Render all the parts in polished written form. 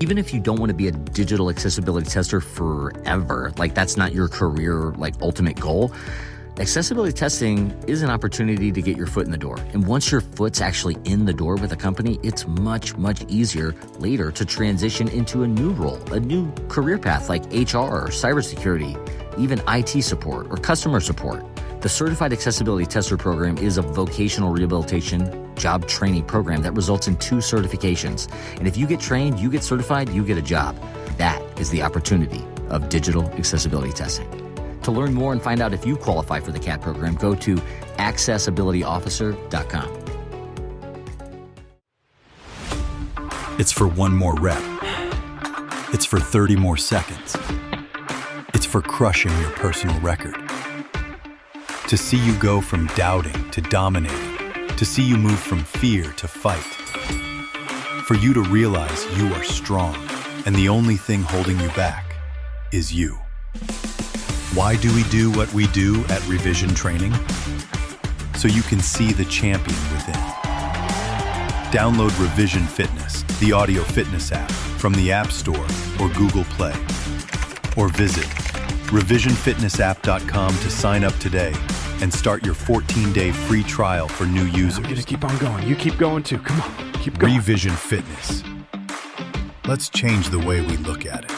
Even if you don't want to be a digital accessibility tester forever, like that's not your career, like ultimate goal, accessibility testing is an opportunity to get your foot in the door. And once your foot's actually in the door with a company, it's much, much easier later to transition into a new role, a new career path like HR or cybersecurity, even IT support or customer support. The Certified Accessibility Tester program is a vocational rehabilitation job training program that results in 2 certifications. And if you get trained, you get certified, you get a job. That is the opportunity of digital accessibility testing. To learn more and find out if you qualify for the CAT program, go to accessibilityofficer.com. It's for 1 more rep. It's for 30 more seconds. It's for crushing your personal record. To see you go from doubting to dominating, to see you move from fear to fight. For you to realize you are strong, and the only thing holding you back is you. Why do we do what we do at Revision Training? So you can see the champion within. Download Revision Fitness, the audio fitness app, from the App Store or Google Play. Or visit revisionfitnessapp.com to sign up today and start your 14-day free trial for new users. I'm gonna keep on going. You keep going too. Come on, keep going. Revision Fitness. Let's change the way we look at it.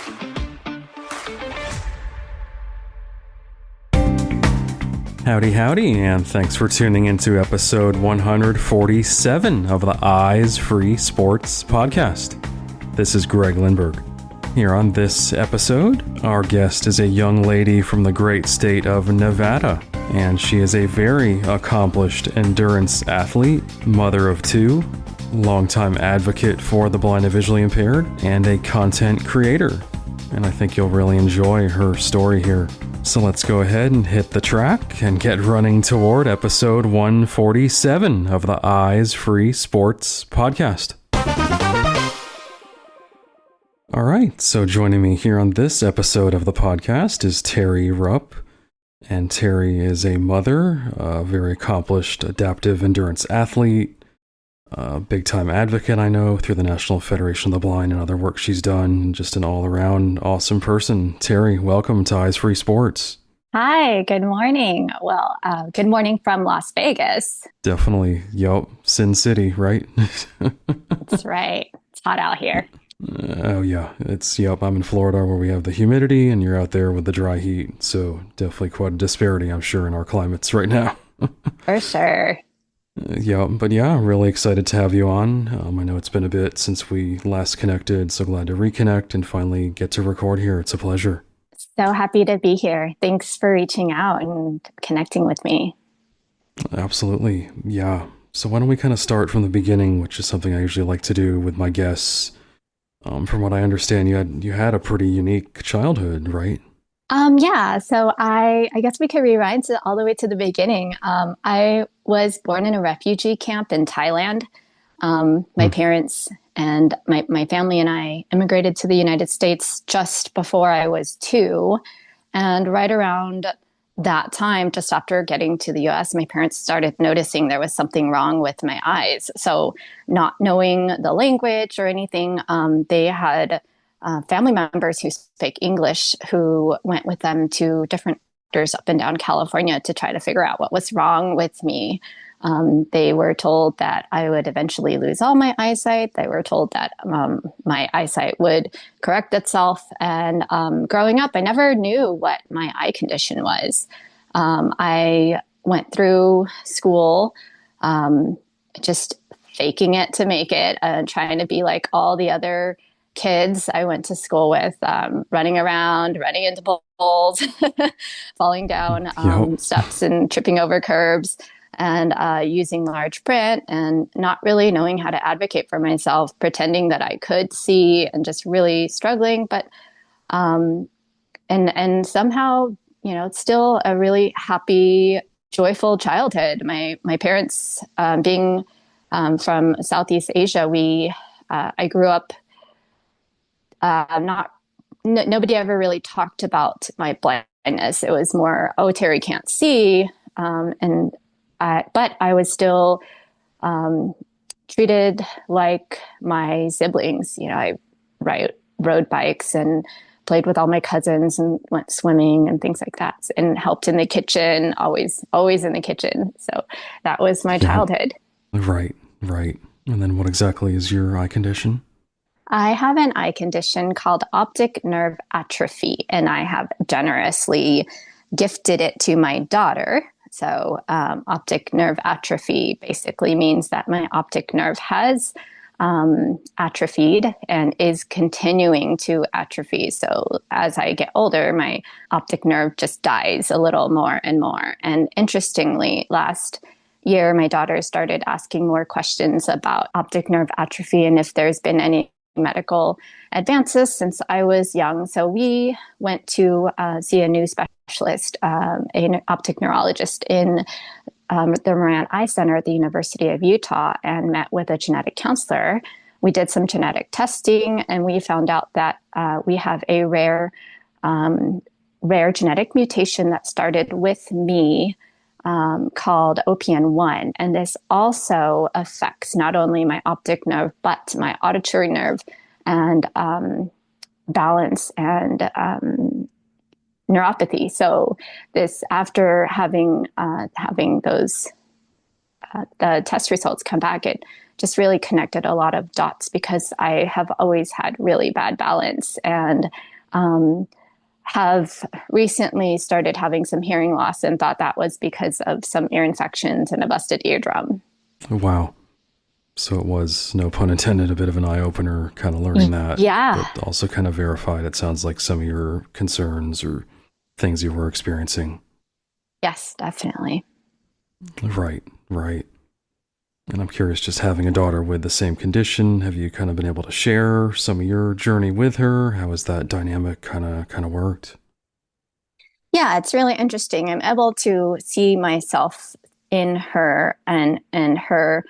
Howdy, howdy, and thanks for tuning into episode 147 of the Eyes Free Sports podcast. This is Greg Lindberg. Here on this episode, our guest is a young lady from the great state of Nevada, and she is a very accomplished endurance athlete, mother of 2, longtime advocate for the blind and visually impaired, and a content creator. And I think you'll really enjoy her story here. So let's go ahead and hit the track and get running toward episode 147 of the Eyes Free Sports podcast. All right, so joining me here on this episode of the podcast is Terri Rupp. And Terri is a mother, a very accomplished adaptive endurance athlete, a big-time advocate, I know, through the National Federation of the Blind and other work she's done, and just an all-around awesome person. Terri, welcome to Eyes Free Sports. Hi, good morning. Well, good morning from Las Vegas. Definitely. Yup. Sin City, right? That's right. It's hot out here. Oh, yeah. I'm in Florida where we have the humidity and you're out there with the dry heat. So definitely quite a disparity, I'm sure, in our climates right now. For sure. But really excited to have you on. I know it's been a bit since we last connected, so glad to reconnect and finally get to record here. It's a pleasure. So happy to be here. Thanks for reaching out and connecting with me. Absolutely. Yeah. So why don't we kind of start from the beginning, which is something I usually like to do with my guests. From what I understand, you had a pretty unique childhood, right? Yeah. So I guess we could rewind all the way to the beginning. I was born in a refugee camp in Thailand. My parents and my family and I immigrated to the United States just before I was 2. And right around that time, just after getting to the US, my parents started noticing there was something wrong with my eyes. So not knowing the language or anything, they had family members who speak English who went with them to different doctors up and down California to try to figure out what was wrong with me. They were told that I would eventually lose all my eyesight. They were told that my eyesight would correct itself. And growing up, I never knew what my eye condition was. I went through school just faking it to make it, trying to be like all the other kids I went to school with, running around, running into poles, falling down steps and tripping over curbs. And using large print and not really knowing how to advocate for myself, pretending that I could see and just really struggling. But and somehow, it's still a really happy, joyful childhood. My parents, being from Southeast Asia, I grew up nobody ever really talked about my blindness. It was more, oh, Terri can't see, but I was still treated like my siblings. I rode bikes and played with all my cousins and went swimming and things like that, and helped in the kitchen, always in the kitchen. So that was my childhood. Right. And then what exactly is your eye condition? I have an eye condition called optic nerve atrophy, and I have generously gifted it to my daughter. So optic nerve atrophy basically means that my optic nerve has atrophied and is continuing to atrophy. So as I get older, my optic nerve just dies a little more and more. And interestingly, last year, my daughter started asking more questions about optic nerve atrophy and if there's been any medical advances since I was young. So we went to see a new specialist, an optic neurologist in the Moran Eye Center at the University of Utah, and met with a genetic counselor. We did some genetic testing, and we found out that we have a rare genetic mutation that started with me called OPN1. And this also affects not only my optic nerve, but my auditory nerve and balance and neuropathy. So this, after having those the test results come back, it just really connected a lot of dots, because I have always had really bad balance and have recently started having some hearing loss, and thought that was because of some ear infections and a busted eardrum. Wow. So it was, no pun intended, a bit of an eye-opener kind of learning that. Yeah. But also kind of verified, it sounds like, some of your concerns or things you were experiencing. Yes, definitely. Right. And I'm curious, just having a daughter with the same condition, have you kind of been able to share some of your journey with her? How has that dynamic kind of worked? Yeah, it's really interesting. I'm able to see myself in her and her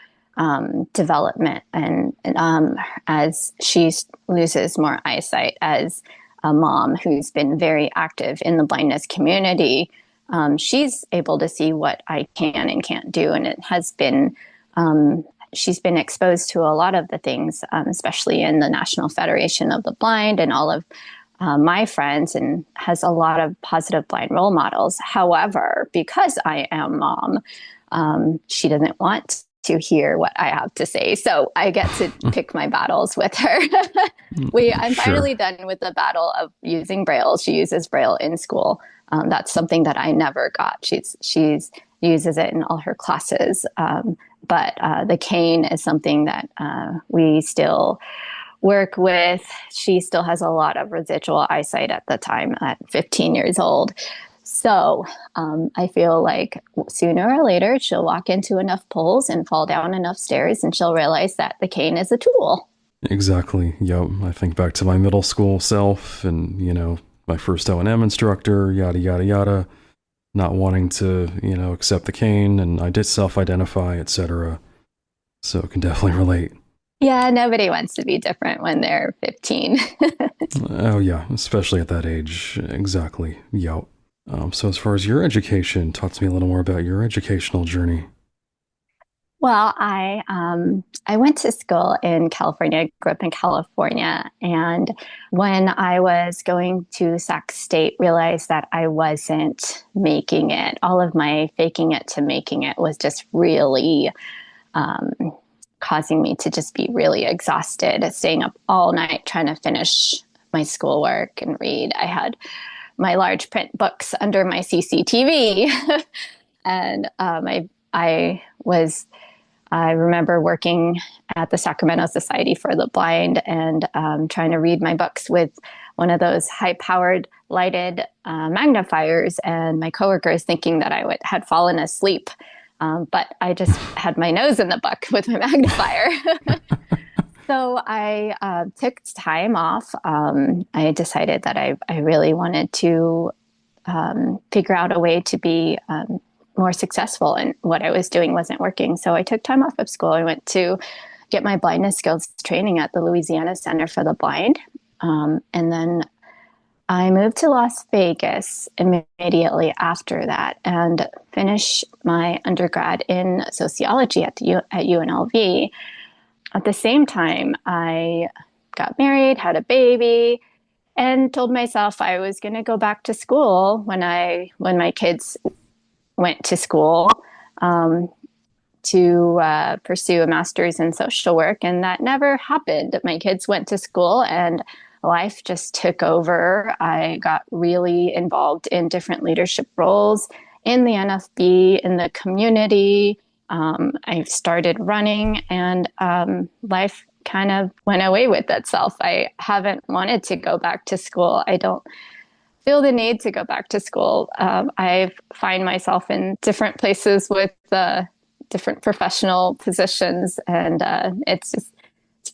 development, and as she loses more eyesight, as a mom who's been very active in the blindness community, she's able to see what I can and can't do, and it has been she's been exposed to a lot of the things, especially in the National Federation of the Blind and all of my friends, and has a lot of positive blind role models. However, because I am mom, she doesn't want to hear what I have to say. So I get to pick my battles with her. I'm finally done with the battle of using Braille. She uses Braille in school. That's something that I never got. She's uses it in all her classes. But the cane is something that we still work with. She still has a lot of residual eyesight at the time, at 15 years old. So I feel like sooner or later she'll walk into enough poles and fall down enough stairs, and she'll realize that the cane is a tool. Exactly. Yep. I think back to my middle school self and, my first O&M instructor, yada, yada, yada, not wanting to, accept the cane, and I did self-identify, etc. So can definitely relate. Yeah, nobody wants to be different when they're 15. Oh yeah, especially at that age. Exactly. Yep. So as far as your education, talk to me a little more about your educational journey. Well, I went to school in California. I grew up in California, and when I was going to Sac State, realized that I wasn't making it. All of my faking it to making it was just really causing me to just be really exhausted, staying up all night trying to finish my schoolwork and read. I had my large print books under my CCTV, and I remember working at the Sacramento Society for the Blind and trying to read my books with one of those high-powered lighted magnifiers, and my coworkers thinking that I had fallen asleep. But I just had my nose in the book with my magnifier. So I took time off. I decided that I really wanted to figure out a way to be more successful, and what I was doing wasn't working. So I took time off of school. I went to get my blindness skills training at the Louisiana Center for the Blind. And then I moved to Las Vegas immediately after that and finished my undergrad in sociology at UNLV. At the same time, I got married, had a baby, and told myself I was going to go back to school when my kids went to school, to pursue a master's in social work. And that never happened. My kids went to school and life just took over. I got really involved in different leadership roles in the NFB, in the community. I started running, and life kind of went away with itself. I haven't wanted to go back to school. I don't feel the need to go back to school. I find myself in different places with different professional positions, and it's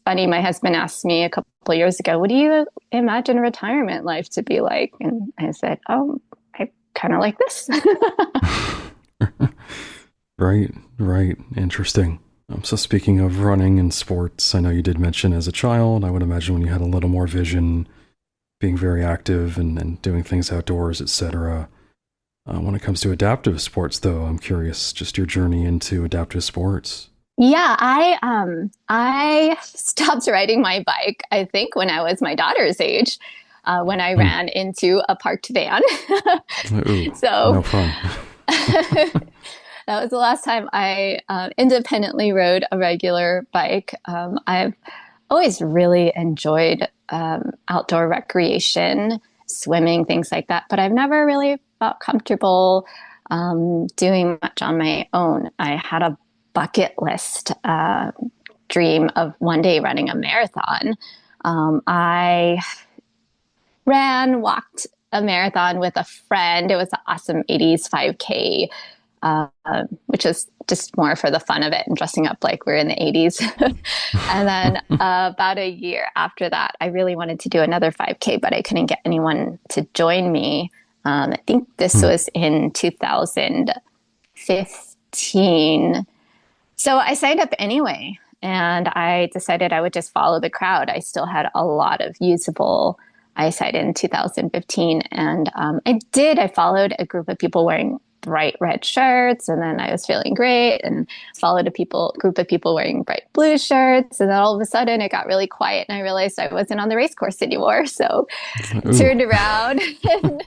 funny. My husband asked me a couple of years ago, "What do you imagine retirement life to be like?" And I said, "Oh, I kind of like this." Right. Interesting. So speaking of running and sports, I know you did mention as a child, I would imagine when you had a little more vision, being very active and doing things outdoors, etc. When it comes to adaptive sports, though, I'm curious just your journey into adaptive sports. Yeah, I stopped riding my bike, I think, when I was my daughter's age, when I ran into a parked van. Ooh, So no fun. that was the last time I independently rode a regular bike. I've always really enjoyed outdoor recreation, swimming, things like that, but I've never really felt comfortable doing much on my own. I had a bucket list dream of one day running a marathon. I walked a marathon with a friend. It was an awesome 80s 5K, which is just more for the fun of it and dressing up like we're in the 80s. And then about a year after that, I really wanted to do another 5K, but I couldn't get anyone to join me. I think this was in 2015. So I signed up anyway, and I decided I would just follow the crowd. I still had a lot of usable eyesight in 2015. And I followed a group of people wearing bright red shirts, and then I was feeling great, and followed group of people wearing bright blue shirts. And then all of a sudden it got really quiet, and I realized I wasn't on the race course anymore. So turned around and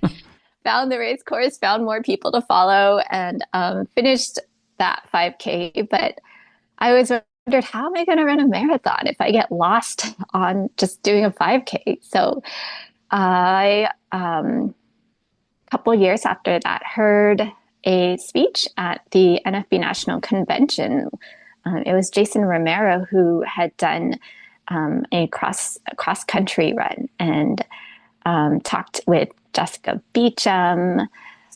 found the race course, found more people to follow, and finished that 5K. But I always wondered, how am I going to run a marathon if I get lost on just doing a 5K? So I, a couple of years after that, heard a speech at the NFB National Convention. It was Jason Romero who had done a cross country run, and talked with Jessica Beecham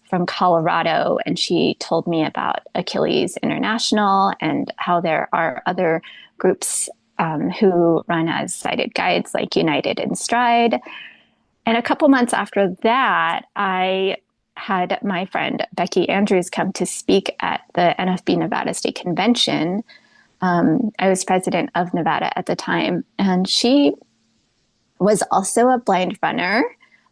from Colorado, and she told me about Achilles International and how there are other groups who run as sighted guides, like United in Stride. And a couple months after that, I had my friend Becky Andrews come to speak at the NFB Nevada State Convention. I was president of Nevada at the time, and she was also a blind runner.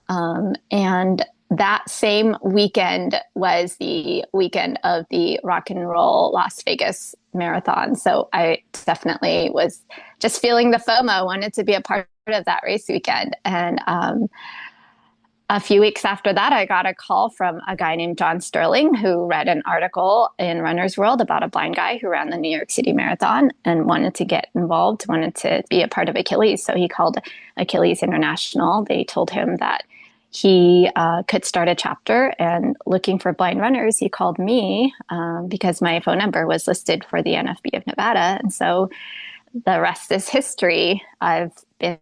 And that same weekend was the weekend of the Rock and Roll Las Vegas Marathon. So I definitely was just feeling the FOMO, wanted to be a part of that race weekend. And a few weeks after that, I got a call from a guy named John Sterling, who read an article in Runner's World about a blind guy who ran the New York City Marathon and wanted to get involved, wanted to be a part of Achilles. So he called Achilles International. They told him that he could start a chapter, and looking for blind runners, he called me because my phone number was listed for the NFB of Nevada. And so the rest is history. I've been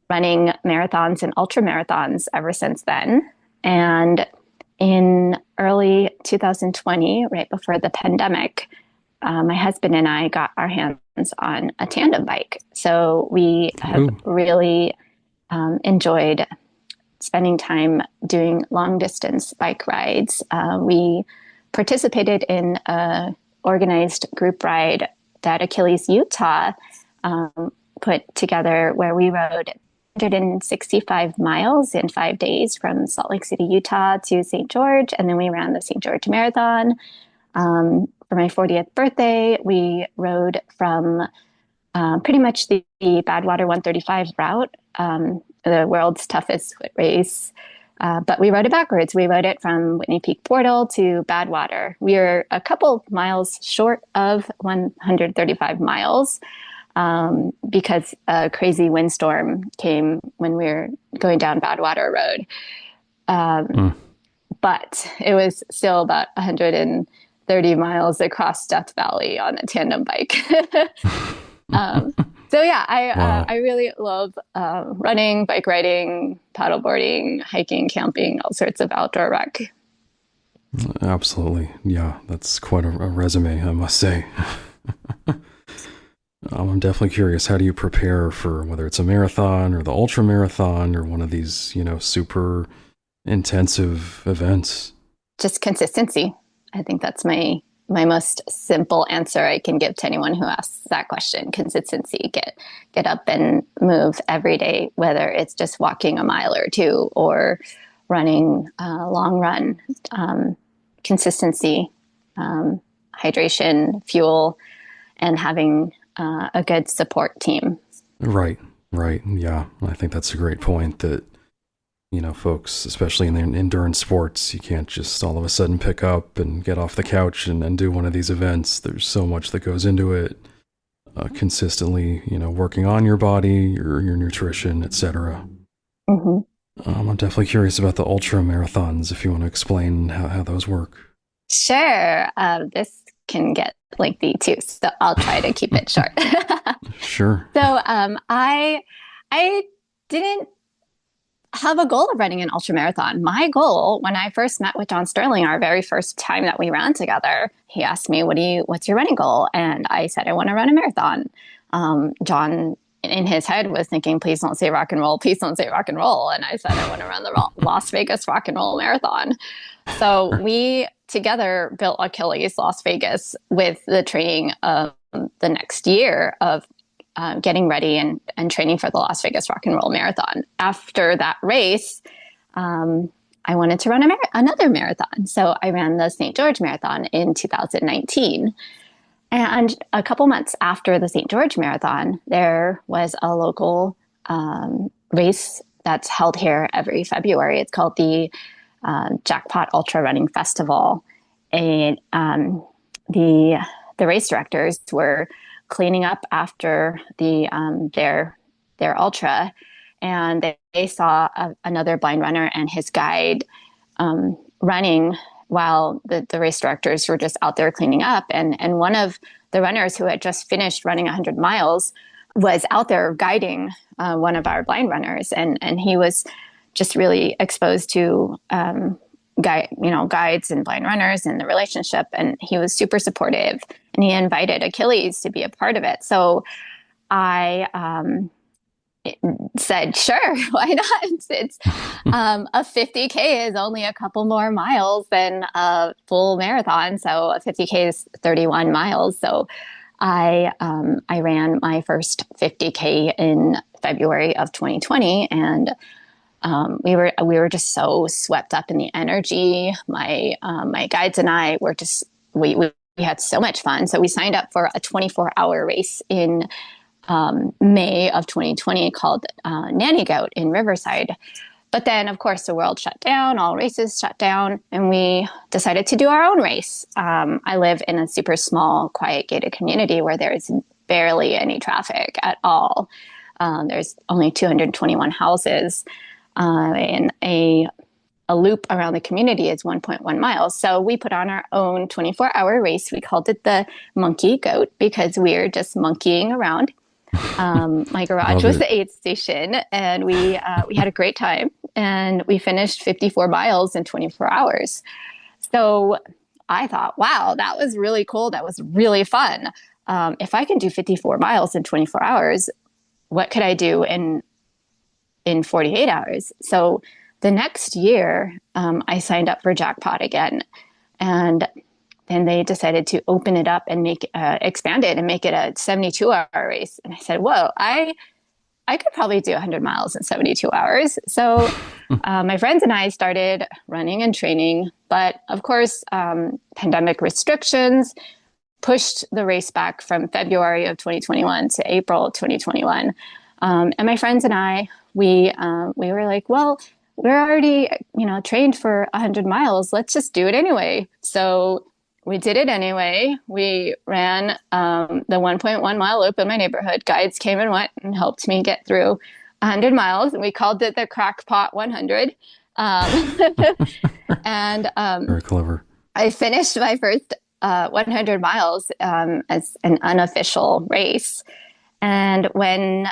running marathons and ultra marathons ever since then. And in early 2020, right before the pandemic, my husband and I got our hands on a tandem bike. So we have really enjoyed spending time doing long distance bike rides. We participated in a organized group ride that Achilles Utah put together, where we rode 165 miles in 5 days from Salt Lake City, Utah to St. George. And then we ran the St. George Marathon. For my 40th birthday, we rode from pretty much the Badwater 135 route, the world's toughest foot race. But we rode it backwards. We rode it from Whitney Peak Portal to Badwater. We were a couple miles short of 135 miles because a crazy windstorm came when we were going down Badwater Road. But it was still about 130 miles across Death Valley on a tandem bike. So yeah, I really love running, bike riding, paddleboarding, hiking, camping, all sorts of outdoor rec. Absolutely. Yeah, that's quite a resume, I must say. I'm definitely curious, how do you prepare for whether it's a marathon or the ultra marathon or one of these, super intensive events? Just consistency. I think that's my most simple answer I can give to anyone who asks that question. Consistency. Get up and move every day, whether it's just walking a mile or two or running a long run. Consistency, hydration, fuel, and having a good support team. Right. Yeah, I think that's a great point that, folks, especially in the endurance sports, you can't just all of a sudden pick up and get off the couch and do one of these events. There's so much that goes into it. Consistently, working on your body, your nutrition, etc. Mm-hmm. I'm definitely curious about the ultra marathons, if you want to explain how those work. Sure. This can get lengthy too, so I'll try to keep it short. Sure. So I didn't have a goal of running an ultra marathon. My goal, when I first met with John Sterling, our very first time that we ran together, he asked me, "What's your running goal?" And I said, "I want to run a marathon." John, in his head, was thinking, "Please don't say rock and roll. Please don't say rock and roll." And I said, "I want to run the Las Vegas Rock and Roll Marathon." So we together built Achilles Las Vegas with the training of the next year of getting ready and training for the Las Vegas Rock and Roll Marathon. After that race, I wanted to run another marathon. So I ran the St. George Marathon in 2019. And a couple months after the St. George Marathon, there was a local race that's held here every February. It's called the Jackpot Ultra Running Festival. And the race directors were cleaning up after their ultra, and they saw another blind runner and his guide running while the race directors were just out there cleaning up. And one of the runners who had just finished running 100 miles was out there guiding one of our blind runners, and he was just really exposed to guides and blind runners and the relationship. And he was super supportive, and he invited Achilles to be a part of it. So I said, sure, why not? It's a 50K is only a couple more miles than a full marathon. So a 50K is 31 miles. So I ran my first 50K in February of 2020, and we were just so swept up in the energy. My guides and I were just we had so much fun. So we signed up for a 24-hour race in May of 2020 called Nanny Goat in Riverside. But then, of course, the world shut down, all races shut down, and we decided to do our own race. I live in a super small, quiet, gated community where there's barely any traffic at all. There's only 221 houses, and a loop around the community is 1.1 miles. So we put on our own 24-hour race. We called it the Monkey Goat because we're just monkeying around. My garage was the aid station, and we had a great time, and we finished 54 miles in 24 hours. So I thought, wow, that was really cool. That was really fun. If I can do 54 miles in 24 hours, what could I do in 48 hours? So the next year, I signed up for Jackpot again, and then they decided to open it up and expand it and make it a 72-hour race. And I said, whoa, I could probably do 100 miles in 72 hours. So my friends and I started running and training. But of course, pandemic restrictions pushed the race back from February of 2021 to April of 2021. And my friends and I, we were like, well, we're already, trained for 100 miles. Let's just do it anyway. So we did it anyway. We ran the 1.1 mile loop in my neighborhood. Guides came and went and helped me get through 100 miles. And we called it the Crackpot 100. And Very clever. I finished my first 100 miles as an unofficial race. And when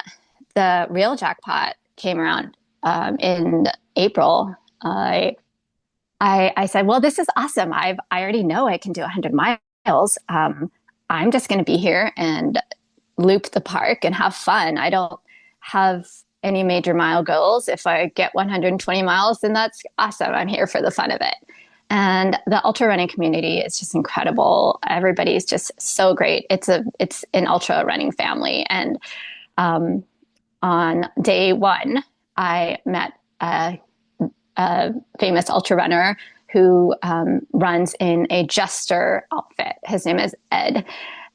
the real jackpot came around in April, I said, well, this is awesome. I already know I can do 100 miles. I'm just going to be here and loop the park and have fun. I don't have any major mile goals. If I get 120 miles, then that's awesome. I'm here for the fun of it. And the ultra running community is just incredible. Everybody's just so great. It's an ultra running family. And on day one, I met a famous ultra runner who runs in a jester outfit. His name is Ed.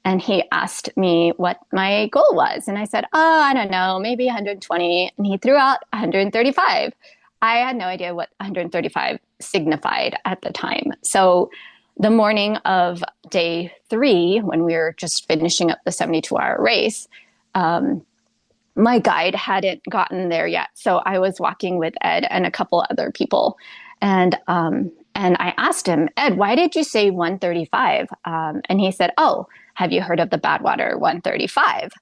And he asked me what my goal was. And I said, oh, I don't know, maybe 120. And he threw out 135. I had no idea what 135 signified at the time. So the morning of day 3, when we were just finishing up the 72-hour race, my guide hadn't gotten there yet. So I was walking with Ed and a couple other people. And I asked him, Ed, why did you say 135? And he said, oh, have you heard of the Badwater 135?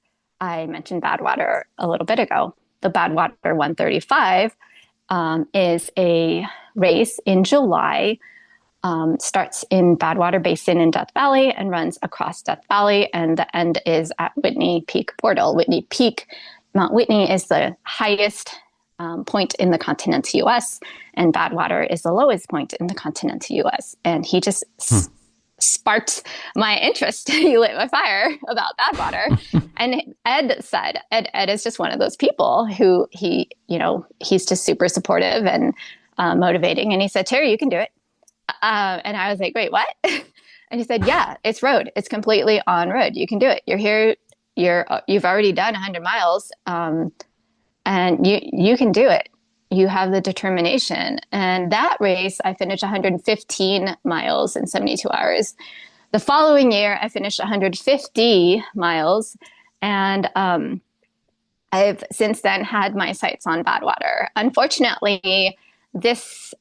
I mentioned Badwater a little bit ago. The Badwater 135 is a race in July, starts in Badwater Basin in Death Valley and runs across Death Valley. And the end is at Whitney Peak Portal. Whitney Peak, Mount Whitney is the highest point in the continental U.S., and Badwater is the lowest point in the continental U.S. And he just sparked my interest. He lit my fire about Badwater. And Ed said, Ed is just one of those people who he's just super supportive and motivating. And he said, Terri, you can do it. And I was like, wait, what? And he said, yeah, it's road. It's completely on road. You can do it. You're here. You've already done 100 miles. And you can do it. You have the determination. And that race, I finished 115 miles in 72 hours. The following year, I finished 150 miles. And I've since then had my sights on Badwater. Unfortunately, this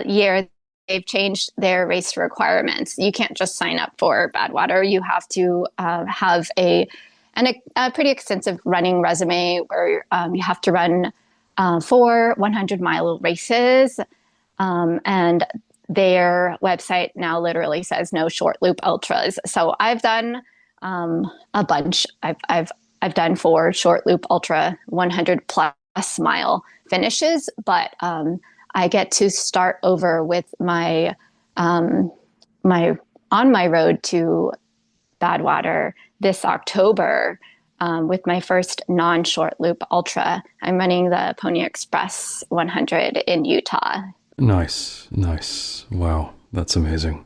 year, they've changed their race requirements. You can't just sign up for Badwater. You have to have a pretty extensive running resume where you have to run 4 100-mile races. And their website now literally says no short loop ultras. So I've done a bunch. I've done 4 short loop ultra 100+ mile finishes, but I get to start over with my on my road to Badwater this October with my first non-short loop ultra. I'm running the Pony Express 100 in Utah. Nice. Wow, that's amazing.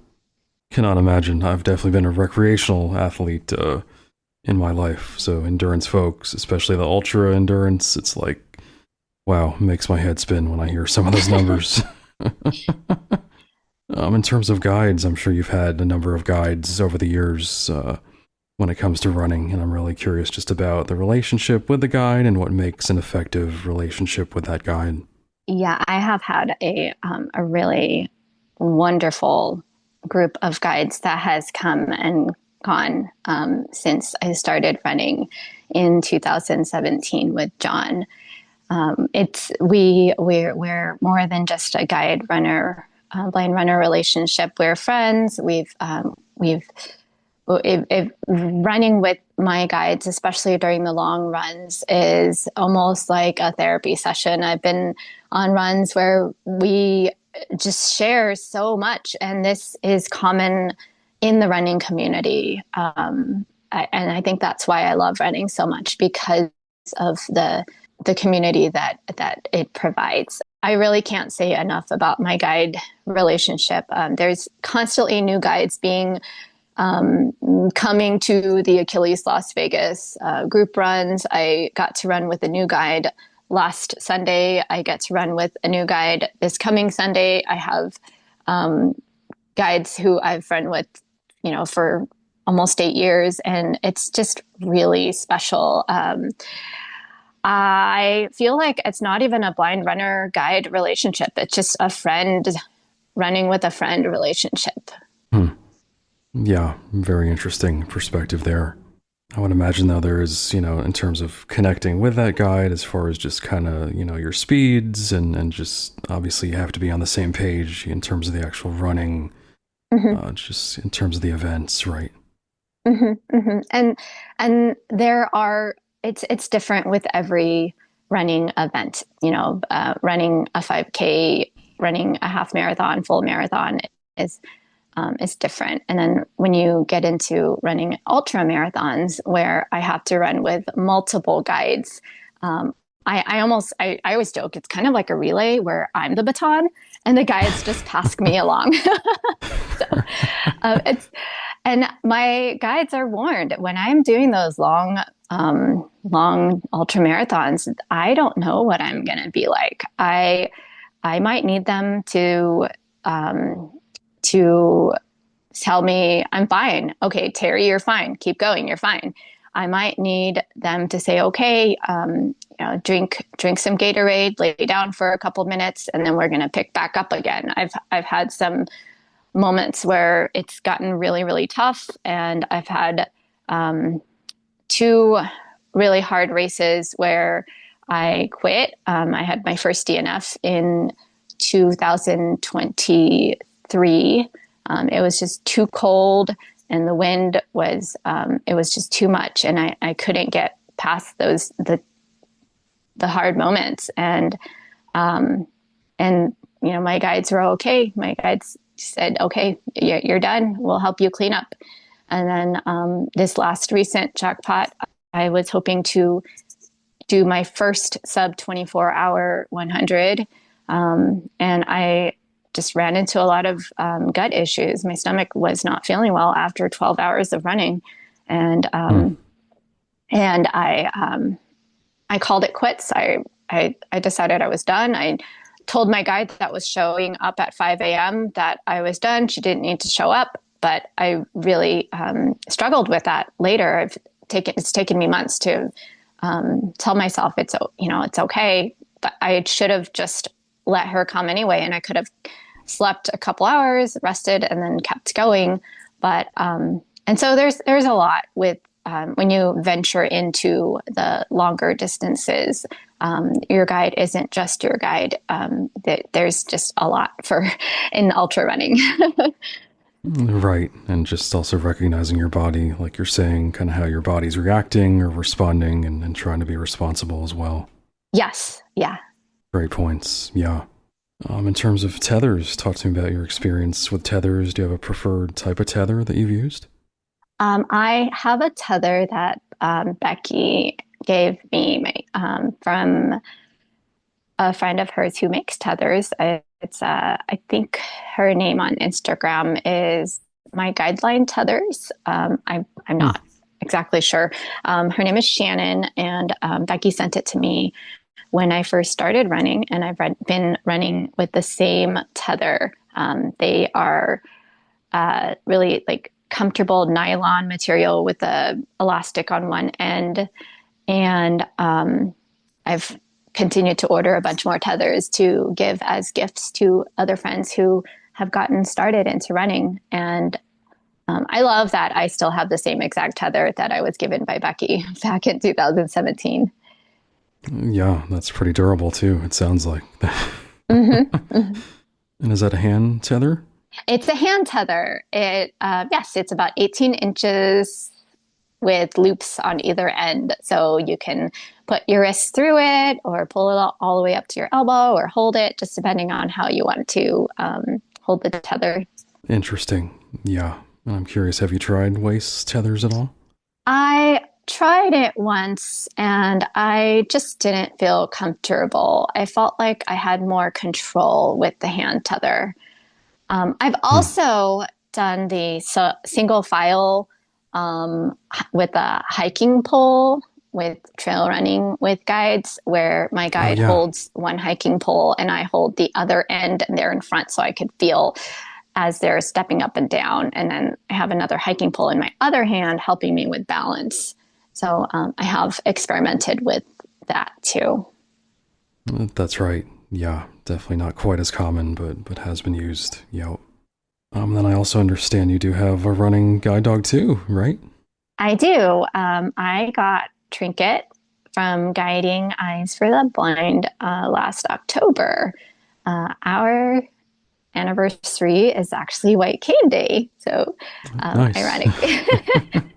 Cannot imagine. I've definitely been a recreational athlete in my life. So endurance folks, especially the ultra endurance, it's like, wow, makes my head spin when I hear some of those numbers. In terms of guides, I'm sure you've had a number of guides over the years when it comes to running, and I'm really curious just about the relationship with the guide and what makes an effective relationship with that guide. Yeah, I have had a really wonderful group of guides that has come and gone since I started running in 2017 with John. We're more than just a guide runner, blind runner relationship. We're friends. We've running with my guides, especially during the long runs, is almost like a therapy session. I've been on runs where we just share so much, and this is common in the running community. And I think that's why I love running so much, because of the community that it provides. I really can't say enough about my guide relationship. There's constantly new guides being coming to the Achilles Las Vegas group runs. I got to run with a new guide last Sunday. I get to run with a new guide this coming Sunday. I have guides who I've run with, for almost 8 years, and it's just really special. I feel like it's not even a blind runner guide relationship. It's just a friend running with a friend relationship. Yeah, very interesting perspective there. I would imagine, though, there is, in terms of connecting with that guide, as far as just kind of, your speeds and just obviously you have to be on the same page in terms of the actual running, just in terms of the events, right? And there are, it's different with every running event, running a 5K, running a half marathon, full marathon is different. And then when you get into running ultra marathons where I have to run with multiple guides, I always joke, it's kind of like a relay where I'm the baton and the guides just pass me along. And my guides are warned when I'm doing those long ultra marathons, I don't know what I'm going to be like. I might need them to tell me I'm fine. Okay, Terri, you're fine. Keep going. You're fine. I might need them to say, okay, drink some Gatorade, lay down for a couple minutes, and then we're going to pick back up again. I've had some moments where it's gotten really, really tough, and I've had 2 really hard races where I quit. I had my first DNF in 2023. It was just too cold and the wind was, it was just too much. And I couldn't get past the hard moments. And my guides were okay. My guides said, okay, you're done. We'll help you clean up. And then, this last recent jackpot, I was hoping to do my first sub 24-hour 100. And I just ran into a lot of gut issues. My stomach was not feeling well after 12 hours of running. And I called it quits. I decided I was done. I told my guide that was showing up at 5 a.m. that I was done. She didn't need to show up, but I really struggled with that later. It's taken me months to tell myself it's okay, but I should have just let her come anyway, and I could have slept a couple hours, rested, and then kept going. But and so there's a lot with when you venture into the longer distances. Your guide isn't just your guide. There's just a lot in ultra running. Right. And just also recognizing your body, like you're saying, kind of how your body's reacting or responding, and trying to be responsible as well. Yes. Yeah. Great points. Yeah. In terms of tethers, talk to me about your experience with tethers. Do you have a preferred type of tether that you've used? I have a tether that Becky gave me from a friend of hers who makes tethers. I think her name on Instagram is My Guideline Tethers. I'm not exactly sure. Her name is Shannon, and Becky sent it to me when I first started running, and I've been running with the same tether. They are really like comfortable nylon material with the elastic on one end. And I've continued to order a bunch more tethers to give as gifts to other friends who have gotten started into running. And I love that I still have the same exact tether that I was given by Becky back in 2017. Yeah, that's pretty durable too, it sounds like. Mm-hmm. And is that a hand tether? It's a hand tether. Yes, it's about 18 inches with loops on either end. So you can put your wrist through it or pull it all the way up to your elbow or hold it, just depending on how you want to hold the tether. Interesting. Yeah. And I'm curious, have you tried waist tethers at all? I tried it once and I just didn't feel comfortable. I felt like I had more control with the hand tether. I've also done the single file with a hiking pole with trail running with guides, where my guide holds one hiking pole and I hold the other end, and they're in front so I could feel as they're stepping up and down. And then I have another hiking pole in my other hand helping me with balance. So I have experimented with that too. That's right. Yeah, definitely not quite as common, but has been used. Yep. Then I also understand you do have a running guide dog too, right? I do. I got Trinket from Guiding Eyes for the Blind last October. Our anniversary is actually White Cane Day. So nice. Ironic.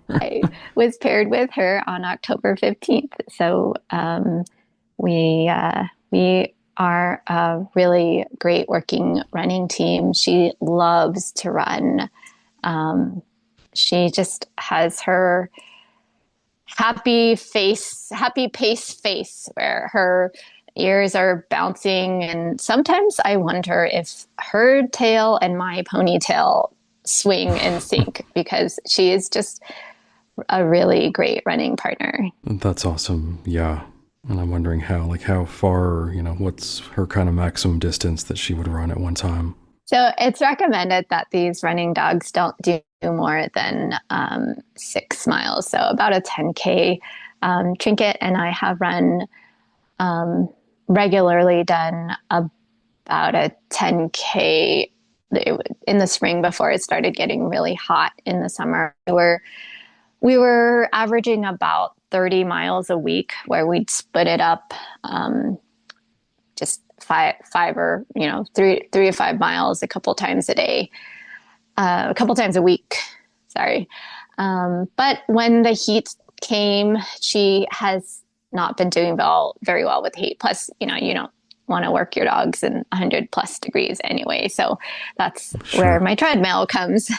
I was paired with her on October 15th. So we are a really great working running team. She loves to run. She just has her happy pace face where her ears are bouncing. And sometimes I wonder if her tail and my ponytail swing in sync because she is just a really great running partner. That's awesome. Yeah. And I'm wondering how far, what's her kind of maximum distance that she would run at one time? So it's recommended that these running dogs don't do more than 6 miles. So about a 10K. Trinket and I have run regularly done about a 10K in the spring before it started getting really hot in the summer. We were averaging about 30 miles a week, where we'd split it up just five or 3 to 5 miles a couple times a day, a couple times a week. Sorry. But when the heat came, she has not been doing very well with heat. Plus, you don't want to work your dogs in 100+ degrees anyway. So that's where my treadmill comes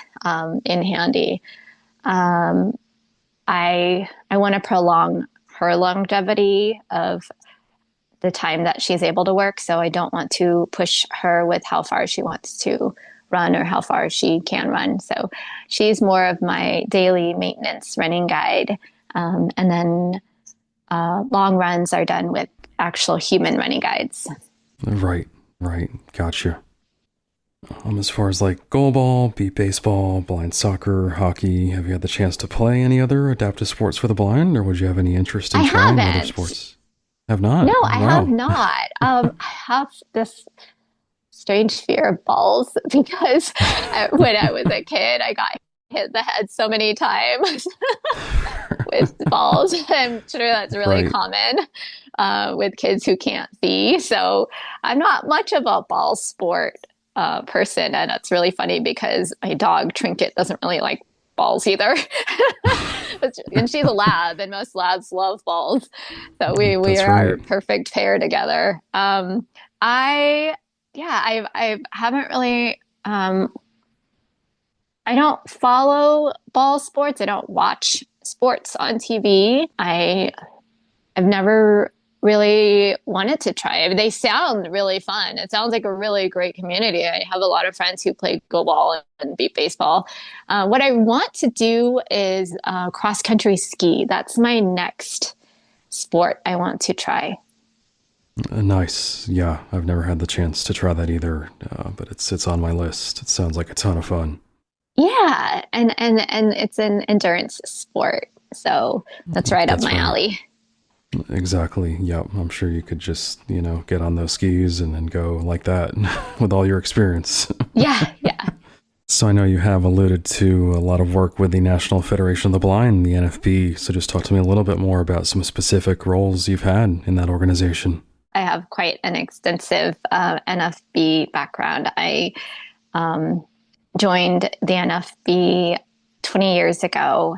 in handy. I want to prolong her longevity of the time that she's able to work. So I don't want to push her with how far she wants to run or how far she can run. So she's more of my daily maintenance running guide. And then long runs are done with actual human running guides. Right. Gotcha. As far as like goalball, beat baseball, blind soccer, hockey, have you had the chance to play any other adaptive sports for the blind, or would you have any interest in trying other sports? Have not? No, I have not. I have this strange fear of balls because when I was a kid, I got hit in the head so many times with balls. I'm sure that's really common with kids who can't see. So I'm not much of a ball sport person. And it's really funny because my dog Trinket doesn't really like balls either. And she's a lab, and most labs love balls. So we are a perfect pair together. I haven't really, I don't follow ball sports. I don't watch sports on TV. I've never really wanted to try it. They sound really fun. It sounds like a really great community. I have a lot of friends who play goalball and beat baseball. What I want to do is cross-country ski. That's my next sport I want to try. Nice. Yeah, I've never had the chance to try that either, but it's on my list. It sounds like a ton of fun. Yeah, and it's an endurance sport, so that's right up my alley. Exactly. Yep. I'm sure you could just, get on those skis and then go like that with all your experience. Yeah. So I know you have alluded to a lot of work with the National Federation of the Blind, the NFB. So just talk to me a little bit more about some specific roles you've had in that organization. I have quite an extensive NFB background. I joined the NFB 20 years ago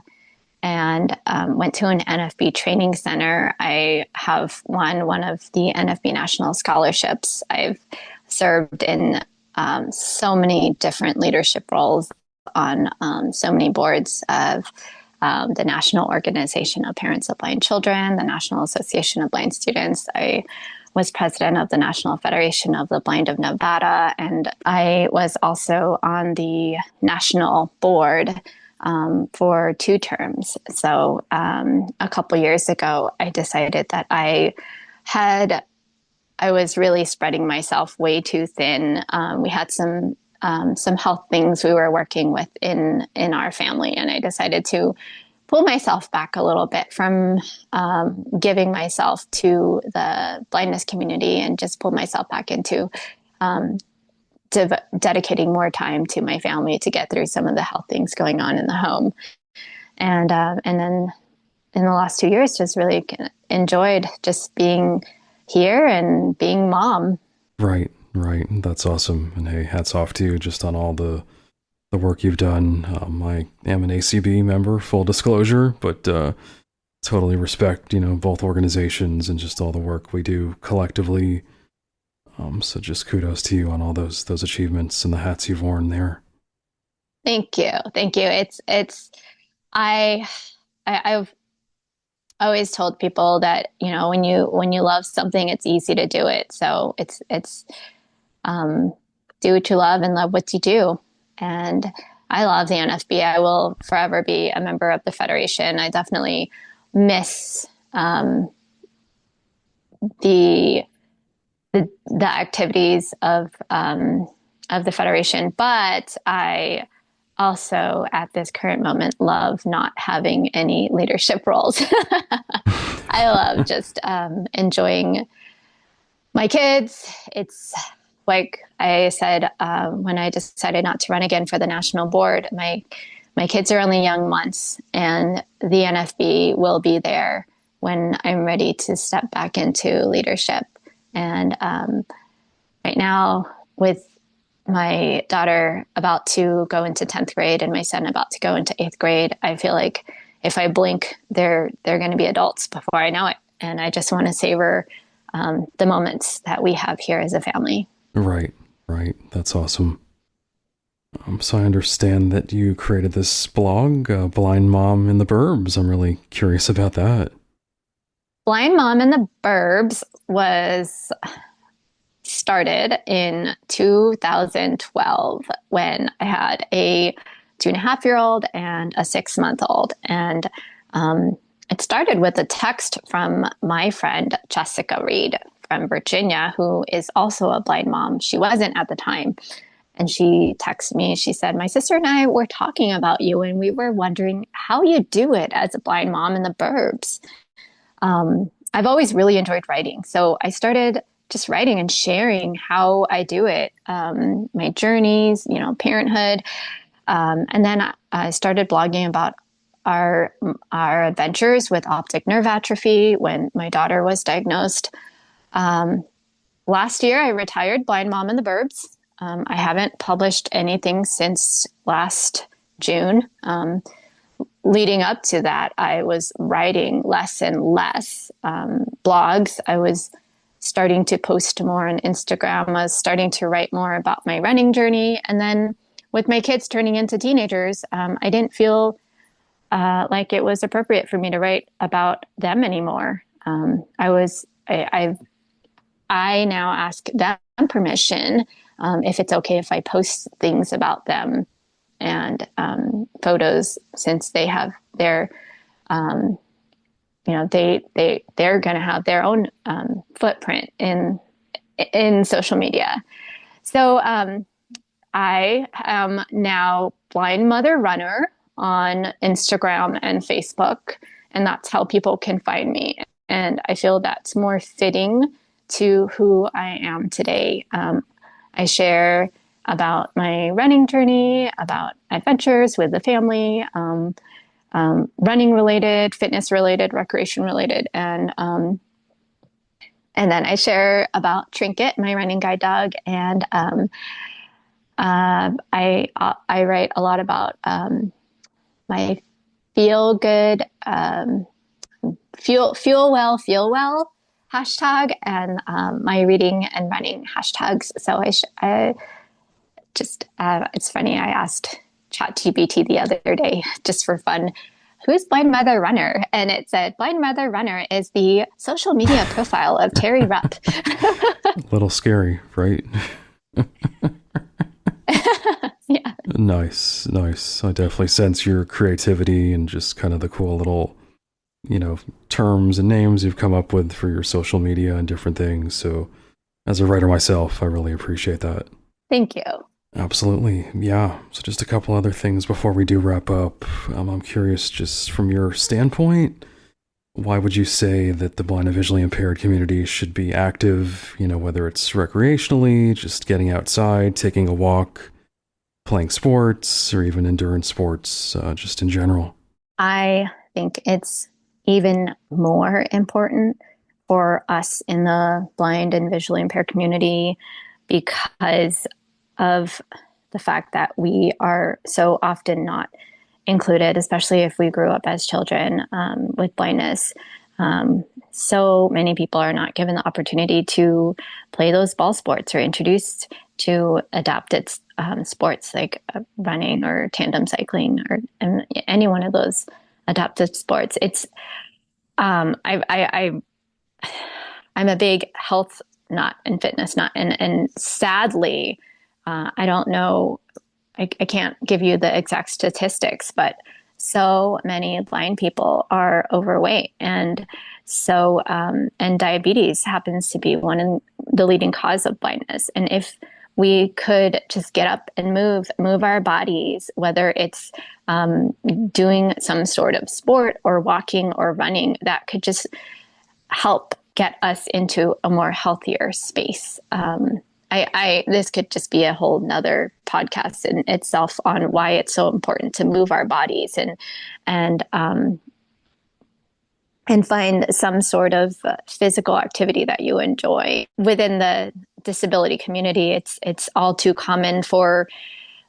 and went to an NFB training center. I have won one of the NFB national scholarships. I've served in so many different leadership roles on so many boards of the National Organization of Parents of Blind Children, the National Association of Blind Students. I was president of the National Federation of the Blind of Nevada, and I was also on the national board for 2 terms. So a couple years ago, I decided that I was really spreading myself way too thin. We had some health things we were working with in our family, and I decided to pull myself back a little bit from giving myself to the blindness community, and just pull myself back into dedicating more time to my family to get through some of the health things going on in the home. And then in the last 2 years, just really enjoyed just being here and being mom. Right. That's awesome. And hey, hats off to you just on all the work you've done. I am an ACB member, full disclosure, but totally respect, both organizations and just all the work we do collectively. So just kudos to you on all those achievements and the hats you've worn there. Thank you. I've always told people that, when you love something, it's easy to do it. So it's do what you love and love what you do. And I love the NFB. I will forever be a member of the Federation. I definitely miss the activities of the Federation, but I also, at this current moment, love not having any leadership roles. I love just enjoying my kids. It's like I said, when I decided not to run again for the national board, my kids are only young months, and the NFB will be there when I'm ready to step back into leadership. And right now, with my daughter about to go into 10th grade and my son about to go into 8th grade, I feel like if I blink, they're going to be adults before I know it. And I just want to savor the moments that we have here as a family. Right. That's awesome. So I understand that you created this blog, Blind Mom in the Burbs. I'm really curious about that. Blind Mom in the Burbs was started in 2012 when I had a 2.5-year-old and a 6-month-old. And it started with a text from my friend, Jessica Reed from Virginia, who is also a blind mom. She wasn't at the time. And she texted me. She said, my sister and I were talking about you, and we were wondering how you do it as a blind mom in the burbs. I've always really enjoyed writing. So I started just writing and sharing how I do it, my journeys, parenthood. And then I started blogging about our adventures with optic nerve atrophy when my daughter was diagnosed. Last year, I retired Blind Mom in the Burbs. I haven't published anything since last June. Leading up to that, I was writing less and less blogs. I was starting to post more on Instagram. I was starting to write more about my running journey. And then with my kids turning into teenagers, I didn't feel like it was appropriate for me to write about them anymore. I now ask them permission if it's okay if I post things about them and photos, since they have their, they're going to have their own footprint in social media. So I am now Blind Mother Runner on Instagram and Facebook, and that's how people can find me. And I feel that's more fitting to who I am today. I share about my running journey, about adventures with the family, running related, fitness related, recreation related, and then I share about Trinket, my running guide dog, and I write a lot about my feel good, feel well hashtag, and my reading and running hashtags. So I just it's funny. I asked ChatGPT the other day, just for fun, who's Blind Mother Runner? And it said, Blind Mother Runner is the social media profile of Terri Rupp. A little scary, right? Yeah. Nice. I definitely sense your creativity and just kind of the cool little, terms and names you've come up with for your social media and different things. So as a writer myself, I really appreciate that. Thank you. Absolutely. Yeah. So just a couple other things before we do wrap up. I'm curious, just from your standpoint, why would you say that the blind and visually impaired community should be active, whether it's recreationally, just getting outside, taking a walk, playing sports, or even endurance sports, just in general? I think it's even more important for us in the blind and visually impaired community because of the fact that we are so often not included, especially if we grew up as children with blindness. So many people are not given the opportunity to play those ball sports or introduced to adapted sports like running or tandem cycling or any one of those adapted sports. It's I'm a big health nut and fitness nut, and sadly, I don't know. I can't give you the exact statistics, but so many blind people are overweight, and so and diabetes happens to be one of the leading cause of blindness. And if we could just get up and move our bodies, whether it's doing some sort of sport or walking or running, that could just help get us into a more healthier space. This could just be a whole nother podcast in itself on why it's so important to move our bodies and find some sort of physical activity that you enjoy. Within the disability community, it's all too common for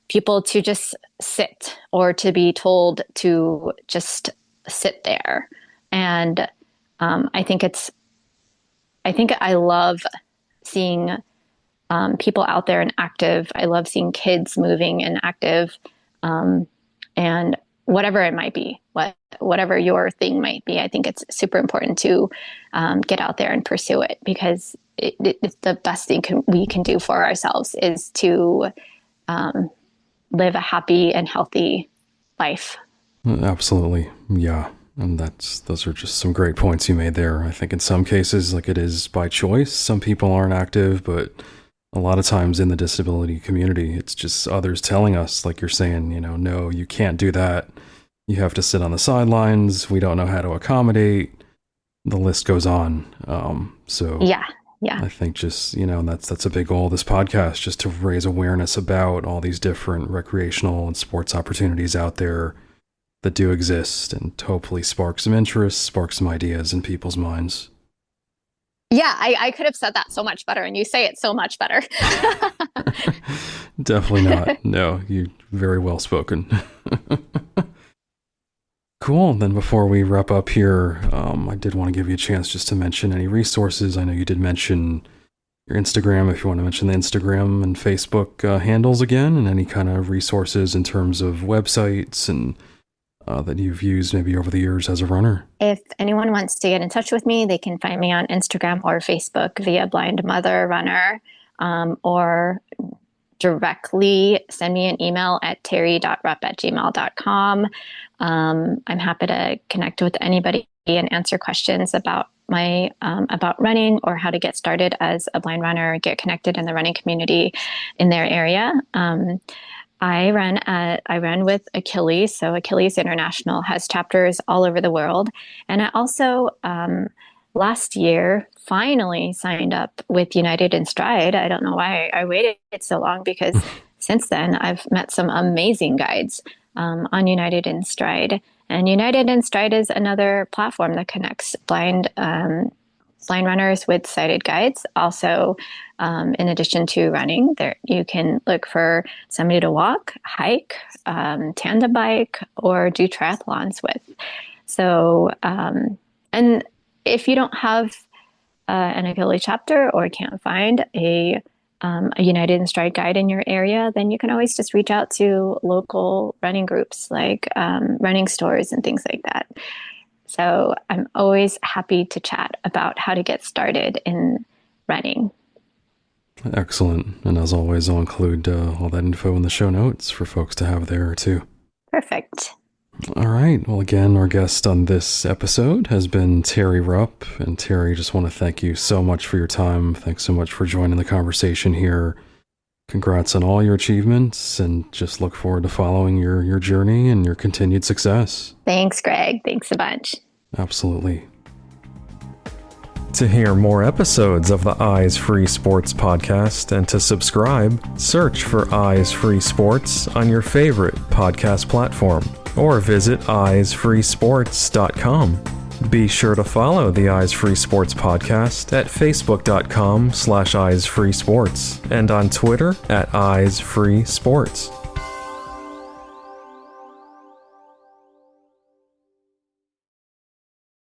people to just sit or to be told to just sit there. And I think I love seeing people out there and active. I love seeing kids moving and active, and whatever it might be, whatever your thing might be. I think it's super important to get out there and pursue it, because it's the best thing we can do for ourselves is to live a happy and healthy life. Absolutely. Yeah. And those are just some great points you made there. I think in some cases, like, it is by choice. Some people aren't active, but a lot of times in the disability community, it's just others telling us, like you're saying, no, you can't do that. You have to sit on the sidelines. We don't know how to accommodate. The list goes on. So yeah. I think just, that's a big goal of this podcast, just to raise awareness about all these different recreational and sports opportunities out there that do exist, and to hopefully spark some interest, spark some ideas in people's minds. Yeah, I could have said that so much better, and you say it so much better. Definitely not. No, you very well spoken. Cool. Then before we wrap up here, I did want to give you a chance just to mention any resources. I know you did mention your Instagram, if you want to mention the Instagram and Facebook handles again, and any kind of resources in terms of websites and that you've used maybe over the years as a runner. If anyone wants to get in touch with me, they can find me on Instagram or Facebook via Blind Mother Runner, or directly send me an email at terri.rupp@gmail.com. I'm happy to connect with anybody and answer questions about about running, or how to get started as a blind runner, get connected in the running community in their area. I run with Achilles. So Achilles International has chapters all over the world. And I also, last year, finally signed up with United in Stride. I don't know why I waited so long, because since then I've met some amazing guides on United in Stride. And United in Stride is another platform that connects blind runners with sighted guides. Also, in addition to running, there you can look for somebody to walk, hike, tandem bike, or do triathlons with. So, and if you don't have an Achilles chapter or can't find a a United in Stride guide in your area, then you can always just reach out to local running groups like running stores and things like that. So I'm always happy to chat about how to get started in running. Excellent. And as always, I'll include all that info in the show notes for folks to have there too. Perfect. All right. Well, again, our guest on this episode has been Terri Rupp. And Terri, just want to thank you so much for your time. Thanks so much for joining the conversation here. Congrats on all your achievements, and just look forward to following your journey and your continued success. Thanks, Greg. Thanks a bunch. Absolutely. To hear more episodes of the Eyes Free Sports podcast and to subscribe, search for Eyes Free Sports on your favorite podcast platform or visit eyesfreesports.com. Be sure to follow the Eyes Free Sports podcast at facebook.com/eyesfreesports and on Twitter @eyesfreesports.